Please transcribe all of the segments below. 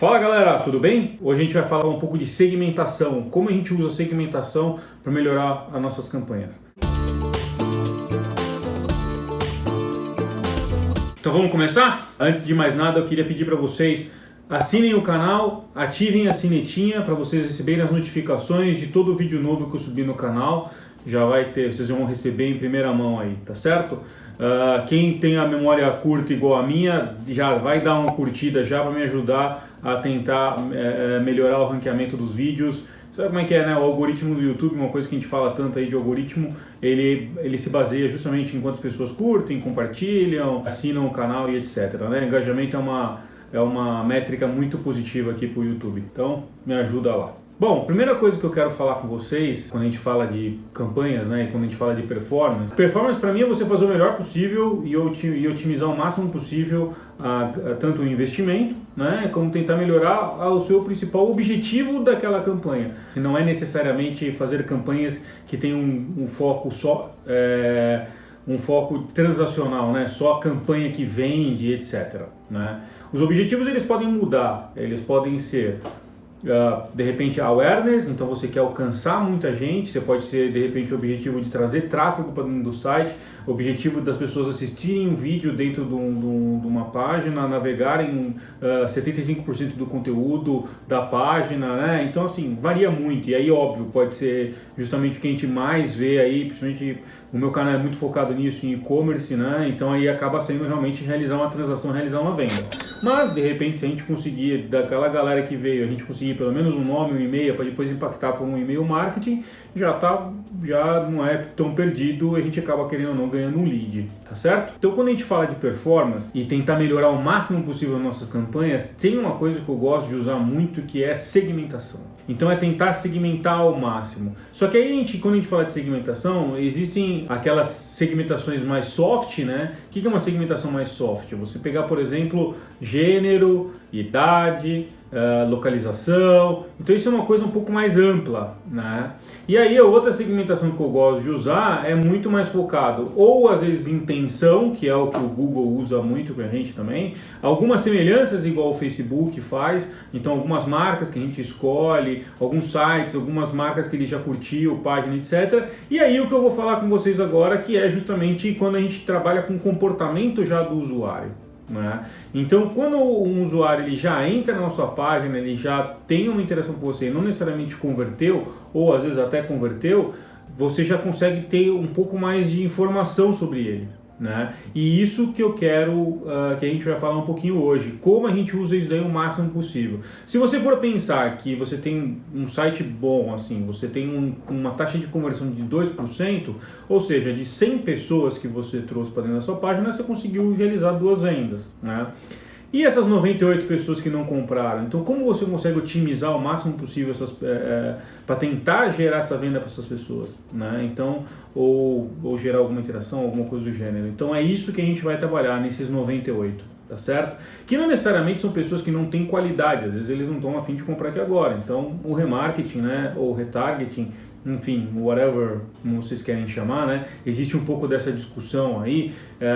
Fala galera, tudo bem? Hoje a gente vai falar um pouco de segmentação, como a gente usa a segmentação para melhorar as nossas campanhas. Então vamos começar? Antes de mais nada eu queria pedir para vocês assinem o canal, ativem a sinetinha para vocês receberem as notificações de todo vídeo novo que eu subir no canal. Já vai ter, vocês vão receber em primeira mão aí, tá certo? Quem tem a memória curta igual a minha, já vai dar uma curtida já para me ajudar a tentar melhorar o ranqueamento dos vídeos. Sabe como é que é, né? O algoritmo do YouTube, uma coisa que a gente fala tanto aí de algoritmo, ele se baseia justamente em quantas pessoas curtem, compartilham, assinam o canal e etc, né? Engajamento é uma métrica muito positiva aqui para o YouTube, então me ajuda lá. Bom, primeira coisa que eu quero falar com vocês, quando a gente fala de campanhas, né, e quando a gente fala de performance, performance para mim é você fazer o melhor possível e otimizar o máximo possível tanto o investimento, né, como tentar melhorar o seu principal objetivo daquela campanha. E não é necessariamente fazer campanhas que tenham um foco só, um foco transacional, né, só a campanha que vende, etc. Né? Os objetivos eles podem mudar, eles podem ser de repente awareness, então você quer alcançar muita gente, você pode ser de repente o objetivo de trazer tráfego para dentro do site, o objetivo das pessoas assistirem um vídeo dentro de uma página, navegarem 75% do conteúdo da página, né? Então assim, varia muito, e aí óbvio, pode ser justamente o que a gente mais vê aí, principalmente o meu canal é muito focado nisso, em e-commerce, né? Então aí acaba sendo realmente realizar uma transação, realizar uma venda. Mas de repente se a gente conseguir, daquela galera que veio, a gente conseguir pelo menos um nome, um e-mail, para depois impactar por um e-mail marketing, já não é tão perdido, a gente acaba querendo ou não ganhando um lead, tá certo? Então quando a gente fala de performance e tentar melhorar o máximo possível as nossas campanhas, tem uma coisa que eu gosto de usar muito que é segmentação. Então é tentar segmentar ao máximo. Só que aí quando a gente fala de segmentação, existem aquelas segmentações mais soft, né? O que é uma segmentação mais soft? Você pegar, por exemplo, gênero, idade, localização, então isso é uma coisa um pouco mais ampla, né? E aí a outra segmentação que eu gosto de usar é muito mais focado, ou às vezes intenção, que é o que o Google usa muito pra gente também, algumas semelhanças igual o Facebook faz, então algumas marcas que a gente escolhe, alguns sites, algumas marcas que ele já curtiu, página, etc. E aí o que eu vou falar com vocês agora, que é justamente quando a gente trabalha com o comportamento já do usuário. Né? Então, quando um usuário ele já entra na sua página, ele já tem uma interação com você e não necessariamente converteu, ou às vezes até converteu, você já consegue ter um pouco mais de informação sobre ele. Né? E isso que eu quero que a gente vai falar um pouquinho hoje, como a gente usa isso daí o máximo possível. Se você for pensar que você tem um site bom, assim, você tem uma taxa de conversão de 2%, ou seja, de 100 pessoas que você trouxe para dentro da sua página, você conseguiu realizar 2 vendas. Né? E essas 98 pessoas que não compraram? Então, como você consegue otimizar o máximo possível para tentar gerar essa venda para essas pessoas? Né? Então, ou gerar alguma interação, alguma coisa do gênero. Então, é isso que a gente vai trabalhar nesses 98, tá certo? Que não necessariamente são pessoas que não têm qualidade, às vezes eles não estão a fim de comprar aqui agora. Então, o remarketing, né, ou retargeting, enfim, whatever como vocês querem chamar, né? Existe um pouco dessa discussão aí.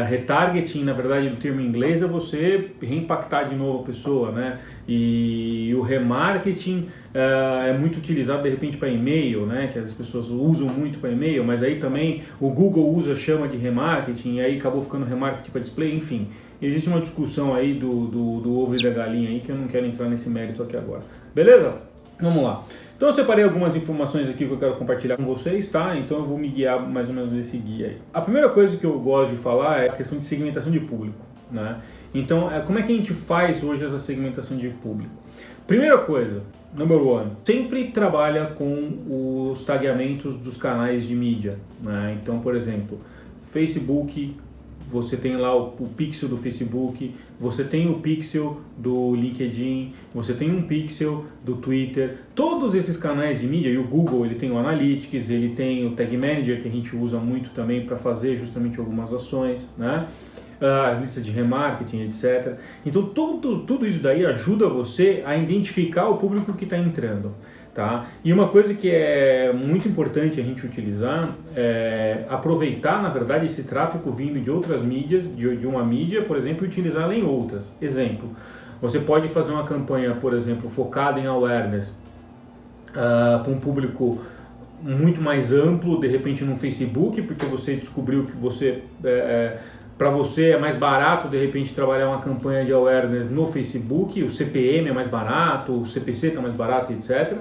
Retargeting, na verdade, do termo em inglês é você reimpactar de novo a pessoa, né? E o remarketing é muito utilizado de repente para e-mail, né? Que as pessoas usam muito para e-mail, mas aí também o Google chama de remarketing e aí acabou ficando remarketing para display, enfim. Existe uma discussão aí do ovo e da galinha aí que eu não quero entrar nesse mérito aqui agora. Beleza? Vamos lá. Então eu separei algumas informações aqui que eu quero compartilhar com vocês, tá? Então eu vou me guiar mais ou menos nesse guia aí. A primeira coisa que eu gosto de falar é a questão de segmentação de público, né? Então, como é que a gente faz hoje essa segmentação de público? Primeira coisa, number one, sempre trabalha com os tagueamentos dos canais de mídia, né? Então, por exemplo, Facebook, você tem lá o pixel do Facebook, você tem o pixel do LinkedIn, você tem um pixel do Twitter, todos esses canais de mídia, e o Google ele tem o Analytics, ele tem o Tag Manager que a gente usa muito também para fazer justamente algumas ações, né? As listas de remarketing, etc. Então tudo isso daí ajuda você a identificar o público que está entrando. Tá? E uma coisa que é muito importante a gente utilizar é aproveitar, na verdade, esse tráfego vindo de outras mídias, de uma mídia, por exemplo, e utilizá-la em outras. Exemplo, Você pode fazer uma campanha, por exemplo, focada em awareness, com um público muito mais amplo, de repente no Facebook, porque você descobriu que para você é mais barato de repente trabalhar uma campanha de awareness no Facebook, o CPM é mais barato, o CPC está mais barato, etc.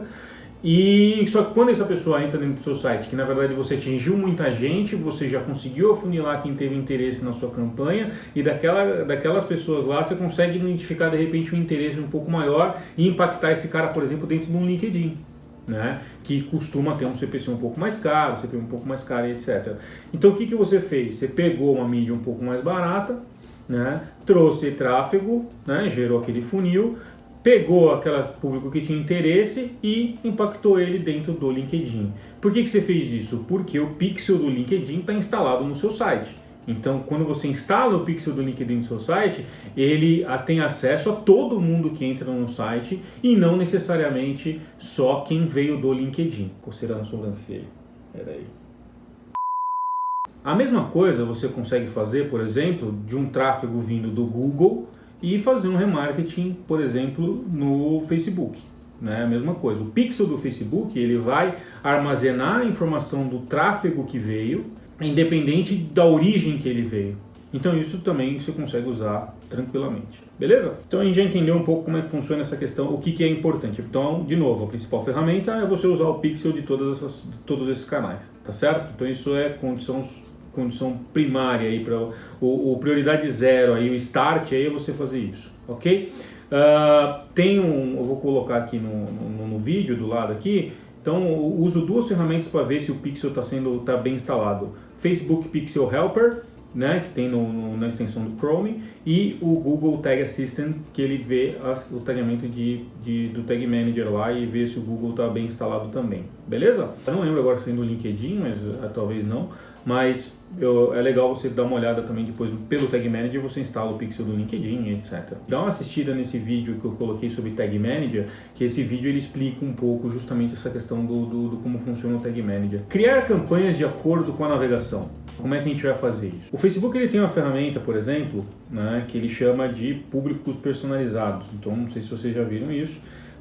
E só que quando essa pessoa entra dentro do seu site, que na verdade você atingiu muita gente, você já conseguiu afunilar quem teve interesse na sua campanha, e daquelas pessoas lá você consegue identificar de repente um interesse um pouco maior e impactar esse cara, por exemplo, dentro de um LinkedIn, né? Que costuma ter um CPC um pouco mais caro, CPM um pouco mais caro, etc. Então o que você fez? Você pegou uma mídia um pouco mais barata, né? Trouxe tráfego, né? Gerou aquele funil, pegou aquele público que tinha interesse e impactou ele dentro do LinkedIn. Por que você fez isso? Porque o pixel do LinkedIn está instalado no seu site. Então, quando você instala o pixel do LinkedIn no seu site, ele tem acesso a todo mundo que entra no site e não necessariamente só quem veio do LinkedIn. Coceira na sobrancelha. Peraí. A mesma coisa você consegue fazer, por exemplo, de um tráfego vindo do Google e fazer um remarketing, por exemplo, no Facebook. Né? A mesma coisa. O pixel do Facebook ele vai armazenar a informação do tráfego que veio, independente da origem que ele veio. Então isso também você consegue usar tranquilamente. Beleza? Então a gente já entendeu um pouco como é que funciona essa questão, o que é importante. Então, de novo, a principal ferramenta é você usar o pixel de todos esses canais. Tá certo? Então isso é condição primária aí para o prioridade zero aí, o start aí é você fazer isso, ok? Eu vou colocar aqui no vídeo do lado aqui. Então eu uso duas ferramentas para ver se o pixel está bem instalado: Facebook Pixel Helper, né, que tem na extensão do Chrome, e o Google Tag Assistant, que ele vê o tagamento do Tag Manager lá e vê se o Google está bem instalado também, beleza? Eu não lembro agora se é no LinkedIn, mas talvez não, mas é legal você dar uma olhada também depois pelo Tag Manager, você instala o pixel do LinkedIn, etc. Dá uma assistida nesse vídeo que eu coloquei sobre Tag Manager, que esse vídeo ele explica um pouco justamente essa questão do como funciona o Tag Manager. Criar campanhas de acordo com a navegação. Como é que a gente vai fazer isso? O Facebook ele tem uma ferramenta, por exemplo, né, que ele chama de públicos personalizados. Então, não sei se vocês já viram isso.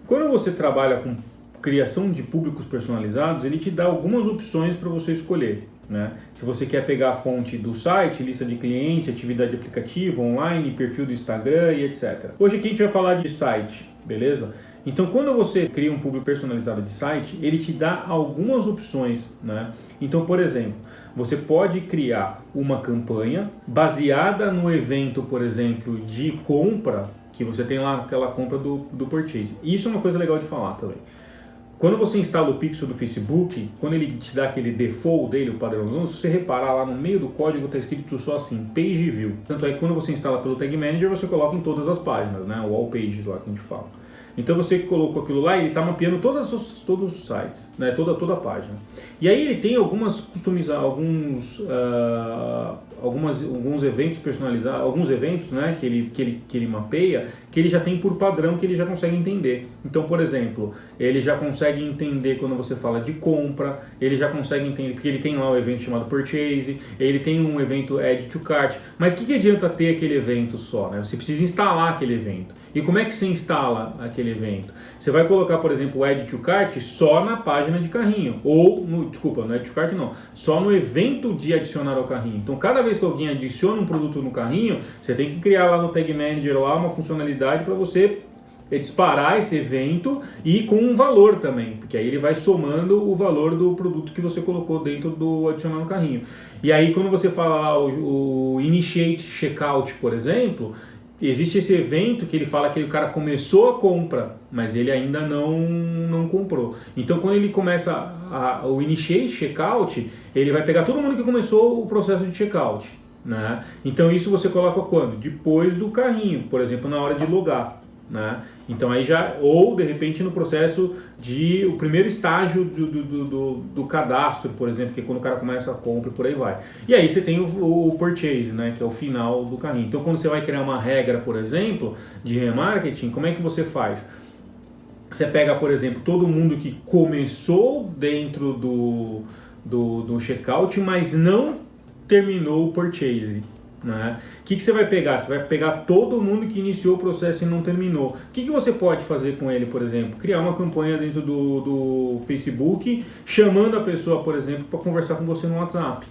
Quando você trabalha com criação de públicos personalizados, ele te dá algumas opções para você escolher. Né? Se você quer pegar a fonte do site, lista de cliente, atividade de aplicativo, online, perfil do Instagram e etc. Hoje aqui a gente vai falar de site, beleza? Então quando você cria um público personalizado de site, ele te dá algumas opções, né? Então, por exemplo, você pode criar uma campanha baseada no evento, por exemplo, de compra, que você tem lá aquela compra do purchase. Isso é uma coisa legal de falar também. Quando você instala o pixel do Facebook, quando ele te dá aquele default dele, o padrãozão, se você reparar lá no meio do código está escrito só assim, page view. Tanto é que quando você instala pelo Tag Manager, você coloca em todas as páginas, né? O all pages lá que a gente fala. Então você colocou aquilo lá e ele está mapeando todos os sites, né? toda a página. E aí ele tem alguns eventos personalizados, alguns eventos, né, que ele mapeia, que ele já tem por padrão, que ele já consegue entender. Então, por exemplo, ele já consegue entender quando você fala de compra, ele já consegue entender, porque ele tem lá o evento chamado Purchase, ele tem um evento Add to Cart. Mas o que adianta ter aquele evento só, né? Você precisa instalar aquele evento. E como é que você instala aquele evento? Você vai colocar, por exemplo, o Add to Cart só na página de carrinho. Ou, no Add to Cart não, só no evento de adicionar ao carrinho. Então, cada vez que alguém adiciona um produto no carrinho, você tem que criar lá no Tag Manager lá uma funcionalidade para você disparar esse evento e com um valor também, porque aí ele vai somando o valor do produto que você colocou dentro do adicionar no carrinho. E aí, quando você fala o Initiate Checkout, por exemplo, existe esse evento que ele fala que o cara começou a compra, mas ele ainda não comprou. Então, quando ele começa o Initiate Checkout, ele vai pegar todo mundo que começou o processo de checkout, né? Então, isso você coloca quando? Depois do carrinho, por exemplo, na hora de logar. Né? Então aí já, ou de repente no processo o primeiro estágio do cadastro, por exemplo, que é quando o cara começa a compra e por aí vai. E aí você tem o purchase, né, que é o final do carrinho. Então quando você vai criar uma regra, por exemplo, de remarketing, como é que você faz? Você pega, por exemplo, todo mundo que começou dentro do checkout, mas não terminou o purchase. né? O que você vai pegar? Você vai pegar todo mundo que iniciou o processo e não terminou. O que você pode fazer com ele, por exemplo? Criar uma campanha dentro do Facebook, chamando a pessoa, por exemplo, para conversar com você no WhatsApp.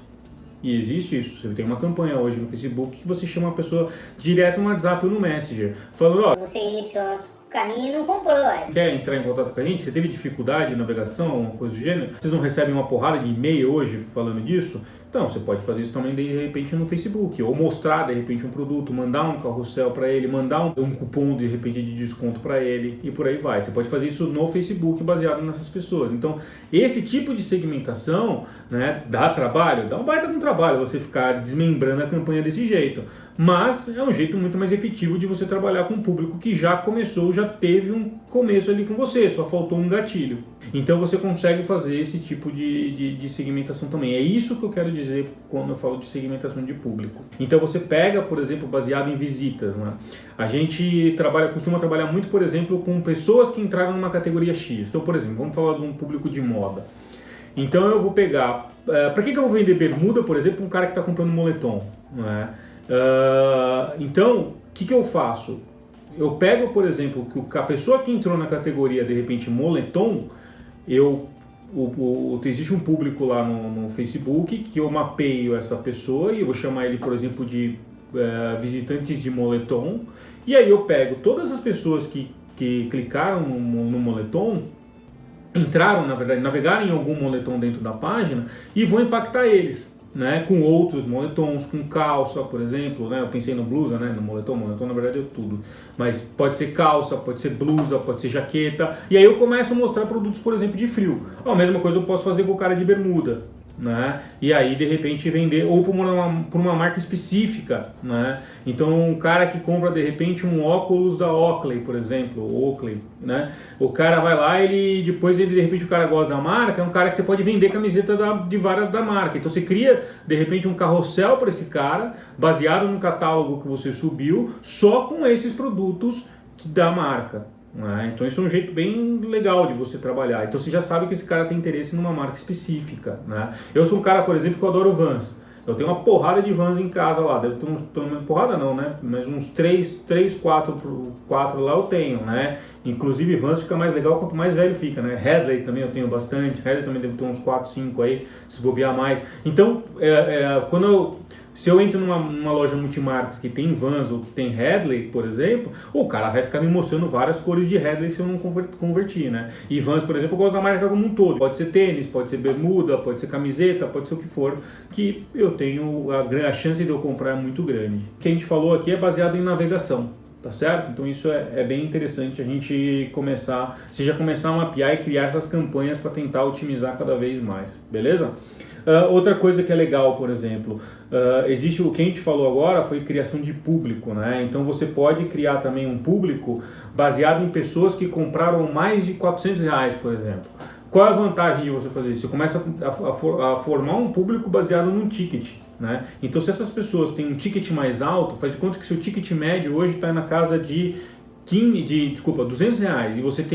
E existe isso. Você tem uma campanha hoje no Facebook que você chama a pessoa direto no WhatsApp ou no Messenger, falando, ó, você iniciou o carrinho e não comprou. Quer entrar em contato com a gente? Você teve dificuldade de navegação, alguma coisa do gênero? Vocês não recebem uma porrada de e-mail hoje falando disso? Então, você pode fazer isso também de repente no Facebook, ou mostrar de repente um produto, mandar um carrossel para ele, mandar um cupom de repente de desconto para ele e por aí vai. Você pode fazer isso no Facebook baseado nessas pessoas. Então, esse tipo de segmentação, né, dá trabalho? Dá um baita de um trabalho você ficar desmembrando a campanha desse jeito. Mas é um jeito muito mais efetivo de você trabalhar com um público que já começou, já teve um começo ali com você, só faltou um gatilho. Então você consegue fazer esse tipo de segmentação também. É isso que eu quero dizer quando eu falo de segmentação de público. Então você pega, por exemplo, baseado em visitas, né? A gente costuma trabalhar muito, por exemplo, com pessoas que entraram numa categoria X. Então, por exemplo, vamos falar de um público de moda. Então eu vou pegar... para que eu vou vender bermuda, por exemplo, para um cara que está comprando moletom? Né? Então, o que eu faço? Eu pego, por exemplo, que a pessoa que entrou na categoria, de repente, moletom, existe um público lá no Facebook que eu mapeio essa pessoa e eu vou chamar ele, por exemplo, de visitantes de moletom, e aí eu pego todas as pessoas que clicaram no moletom, entraram, na verdade, navegaram em algum moletom dentro da página e vou impactar eles, né, com outros moletons, com calça, por exemplo, né, eu pensei no blusa, né, no moletom na verdade é tudo, mas pode ser calça, pode ser blusa, pode ser jaqueta, e aí eu começo a mostrar produtos, por exemplo, de frio. A mesma coisa eu posso fazer com o cara de bermuda, né, e aí de repente vender, ou por uma marca específica, né, então um cara que compra de repente um óculos da Oakley, por exemplo, Oakley, né, o cara vai lá, depois de repente o cara gosta da marca, é um cara que você pode vender camiseta de várias da marca, então você cria de repente um carrossel para esse cara, baseado no catálogo que você subiu, só com esses produtos da marca. Então isso é um jeito bem legal de você trabalhar. Então você já sabe que esse cara tem interesse numa marca específica, né? Eu sou um cara, por exemplo, que eu adoro Vans. Eu tenho uma porrada de Vans em casa lá. Deve ter pelo menos porrada não, né? Mas uns 4 lá eu tenho, né? Inclusive Vans fica mais legal quanto mais velho fica, né? Hadley também eu tenho bastante. Hadley também deve ter uns 4, 5 aí, se bobear mais. Então, se eu entro numa loja multimarcas que tem Vans ou que tem Hadley, por exemplo, o cara vai ficar me mostrando várias cores de Hadley se eu não convertir, né? E Vans, por exemplo, eu gosto da marca como um todo. Pode ser tênis, pode ser bermuda, pode ser camiseta, pode ser o que for, que eu tenho a chance de eu comprar é muito grande. O que a gente falou aqui é baseado em navegação, tá certo? Então isso é bem interessante a gente começar a mapear e criar essas campanhas para tentar otimizar cada vez mais, beleza? Outra coisa que é legal, por exemplo, existe o que a gente falou agora foi criação de público, né? Então você pode criar também um público baseado em pessoas que compraram mais de R$400, por exemplo. Qual é a vantagem de você fazer isso? Você começa a formar um público baseado num ticket, né? Então se essas pessoas têm um ticket mais alto, faz de conta que seu ticket médio hoje está na casa de R$200 e você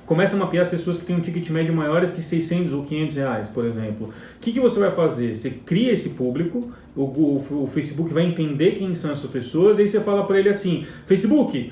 começa a mapear as pessoas que têm um ticket médio maiores que R$600 ou R$500, por exemplo. O que você vai fazer? Você cria esse público, o Facebook vai entender quem são essas pessoas, e aí você fala para ele assim, Facebook,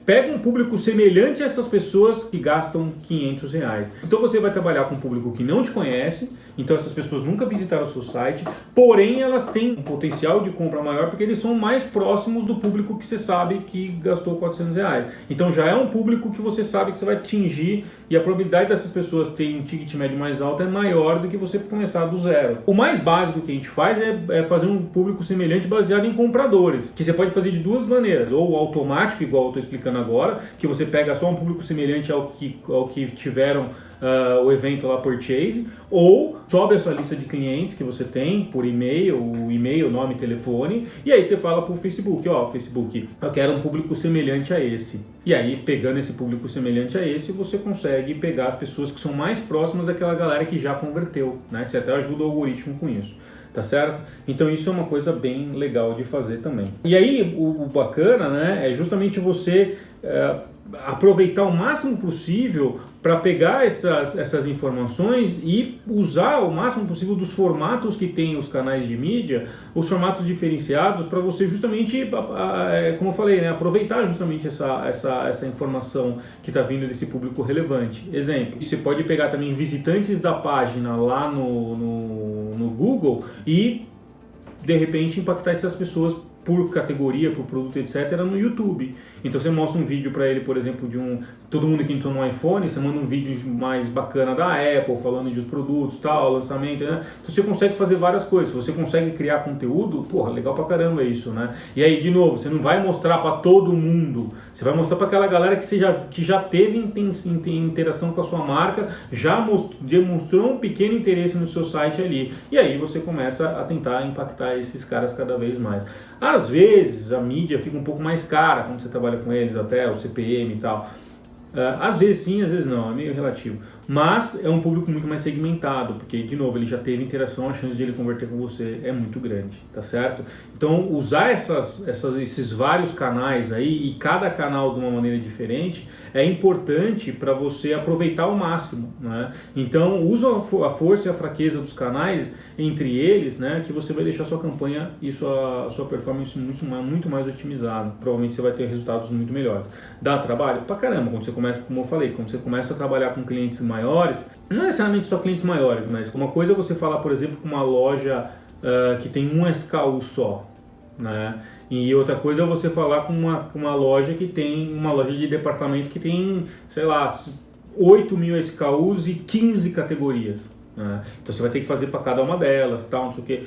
pega um público semelhante a essas pessoas que gastam R$500. Então você vai trabalhar com um público que não te conhece, então essas pessoas nunca visitaram o seu site, porém elas têm um potencial de compra maior porque eles são mais próximos do público que você sabe que gastou R$400. Então já é um público que você sabe que você vai atingir e a probabilidade dessas pessoas terem um ticket médio mais alto é maior do que você começar do zero. O mais básico que a gente faz é fazer um público semelhante baseado em compradores, que você pode fazer de duas maneiras, ou automático, igual eu estou explicando agora, que você pega só um público semelhante ao que tiveram o evento lá Purchase, ou sobe a sua lista de clientes que você tem por e-mail, nome, telefone, e aí você fala pro Facebook, Facebook, eu quero um público semelhante a esse. E aí, pegando esse público semelhante a esse, você consegue pegar as pessoas que são mais próximas daquela galera que já converteu, né? Você até ajuda o algoritmo com isso. Tá certo? Então isso é uma coisa bem legal de fazer também. E aí o bacana, né, é justamente você aproveitar o máximo possível para pegar essas informações e usar o máximo possível dos formatos que tem os canais de mídia, os formatos diferenciados, para você justamente, como eu falei, né, aproveitar justamente essa informação que está vindo desse público relevante. Exemplo, você pode pegar também visitantes da página lá no Google e de repente impactar essas pessoas por categoria, por produto, etc. no YouTube. Então você mostra um vídeo para ele, por exemplo, todo mundo que entrou no iPhone, você manda um vídeo mais bacana da Apple, falando dos produtos, tal, lançamento, né? Então você consegue fazer várias coisas, você consegue criar conteúdo, porra, legal pra caramba isso, né? E aí, de novo, você não vai mostrar para todo mundo, você vai mostrar para aquela galera que já teve interação com a sua marca, já demonstrou um pequeno interesse no seu site ali. E aí você começa a tentar impactar esses caras cada vez mais. Às vezes a mídia fica um pouco mais cara quando você trabalha com eles, até o CPM e tal. Às vezes sim, às vezes não, é meio relativo. Mas é um público muito mais segmentado, porque, de novo, ele já teve interação, a chance de ele converter com você é muito grande, tá certo? Então, usar esses vários canais aí, e cada canal de uma maneira diferente, é importante para você aproveitar ao máximo, né? Então, usa a força e a fraqueza dos canais entre eles, né, que você vai deixar sua campanha e sua performance muito mais otimizada. Provavelmente você vai ter resultados muito melhores. Dá trabalho? Pra caramba, quando você começa, como eu falei, quando você começa a trabalhar com clientes maiores, não necessariamente só clientes maiores, mas uma coisa é você falar, por exemplo, com uma loja que tem um SKU só, né? E outra coisa é você falar com uma loja que tem, uma loja de departamento que tem, sei lá, 8.000 SKUs e 15 categorias. Né? Então você vai ter que fazer para cada uma delas, tal, não sei o que,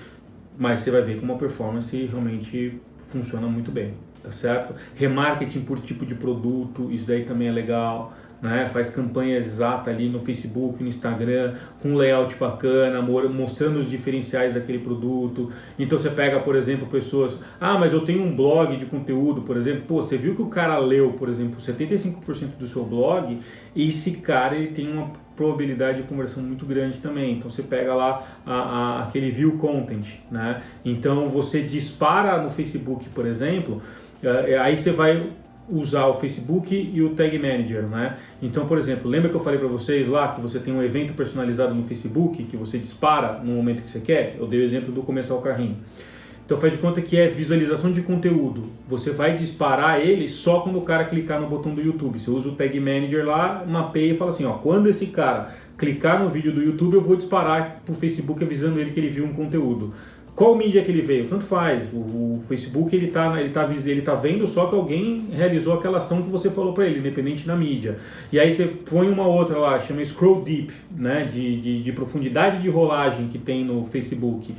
mas você vai ver que uma performance realmente funciona muito bem, tá certo? Remarketing por tipo de produto, isso daí também é legal. Né? Faz campanha exata ali no Facebook, no Instagram, com um layout bacana, mostrando os diferenciais daquele produto. Então você pega, por exemplo, pessoas, mas eu tenho um blog de conteúdo, por exemplo, você viu que o cara leu, por exemplo, 75% do seu blog, e esse cara ele tem uma probabilidade de conversão muito grande também. Então você pega lá aquele view content, né? Então você dispara no Facebook, por exemplo, aí você vai usar o Facebook e o Tag Manager, né? Então, por exemplo, lembra que eu falei para vocês lá que você tem um evento personalizado no Facebook que você dispara no momento que você quer? Eu dei o exemplo do começar o carrinho. Então faz de conta que é visualização de conteúdo. Você vai disparar ele só quando o cara clicar no botão do YouTube. Você usa o Tag Manager lá, mapeia e fala assim, quando esse cara clicar no vídeo do YouTube, eu vou disparar pro Facebook avisando ele que ele viu um conteúdo. Qual mídia que ele veio? Tanto faz. O Facebook ele tá vendo só que alguém realizou aquela ação que você falou para ele, independente da mídia. E aí você põe uma outra lá, chama Scroll Deep, né? De profundidade de rolagem que tem no Facebook,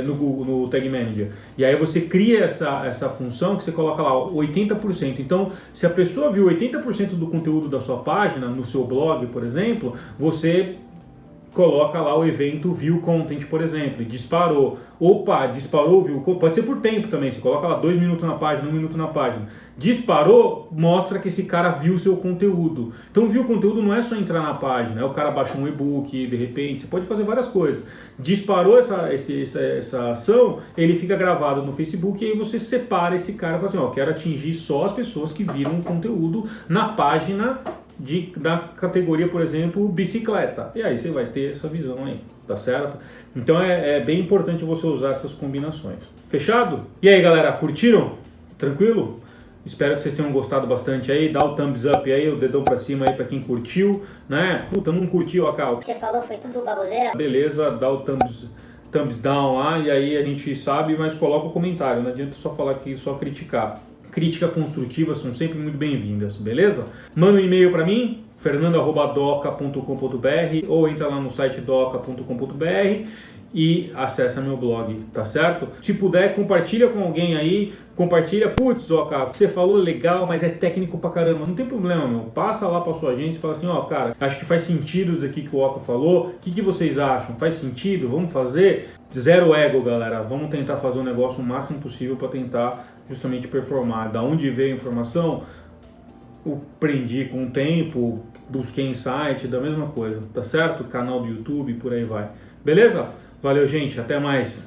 no Google, no Tag Manager. E aí você cria essa função que você coloca lá 80%. Então, se a pessoa viu 80% do conteúdo da sua página, no seu blog, por exemplo, você coloca lá o evento View Content, por exemplo, e disparou. Disparou, viu? Pode ser por tempo também, você coloca lá 2 minutos na página, 1 minuto na página. Disparou, mostra que esse cara viu o seu conteúdo. Então, viu o conteúdo não é só entrar na página, o cara baixa um e-book, de repente, você pode fazer várias coisas. Disparou essa ação, ele fica gravado no Facebook e aí você separa esse cara e fala assim, quero atingir só as pessoas que viram o conteúdo na página da categoria, por exemplo, bicicleta. E aí você vai ter essa visão aí, tá certo? Então é bem importante você usar essas combinações. Fechado? E aí, galera, curtiram? Tranquilo? Espero que vocês tenham gostado bastante aí. Dá o thumbs up aí, o dedão pra cima aí pra quem curtiu, né? Puta, não curtiu, o que você falou foi tudo baboseira? Beleza, dá o thumbs down lá e aí a gente sabe, mas coloca o comentário. Não adianta só falar aqui, só criticar. Críticas construtivas são sempre muito bem-vindas, beleza? Manda um e-mail para mim, fernando@doca.com.br, ou entra lá no site doca.com.br e acessa meu blog, tá certo? Se puder, compartilha com alguém aí, putz, Doca, o que você falou é legal, mas é técnico pra caramba. Não tem problema, meu. Passa lá pra sua agência e fala assim, cara, acho que faz sentido isso aqui que o Oca falou, o que vocês acham? Faz sentido? Vamos fazer? Zero ego, galera. Vamos tentar fazer um negócio o máximo possível para tentar justamente performar. Da onde veio a informação? Eu aprendi com o tempo, busquei em site, da mesma coisa, tá certo? Canal do YouTube, por aí vai. Beleza? Valeu, gente. Até mais.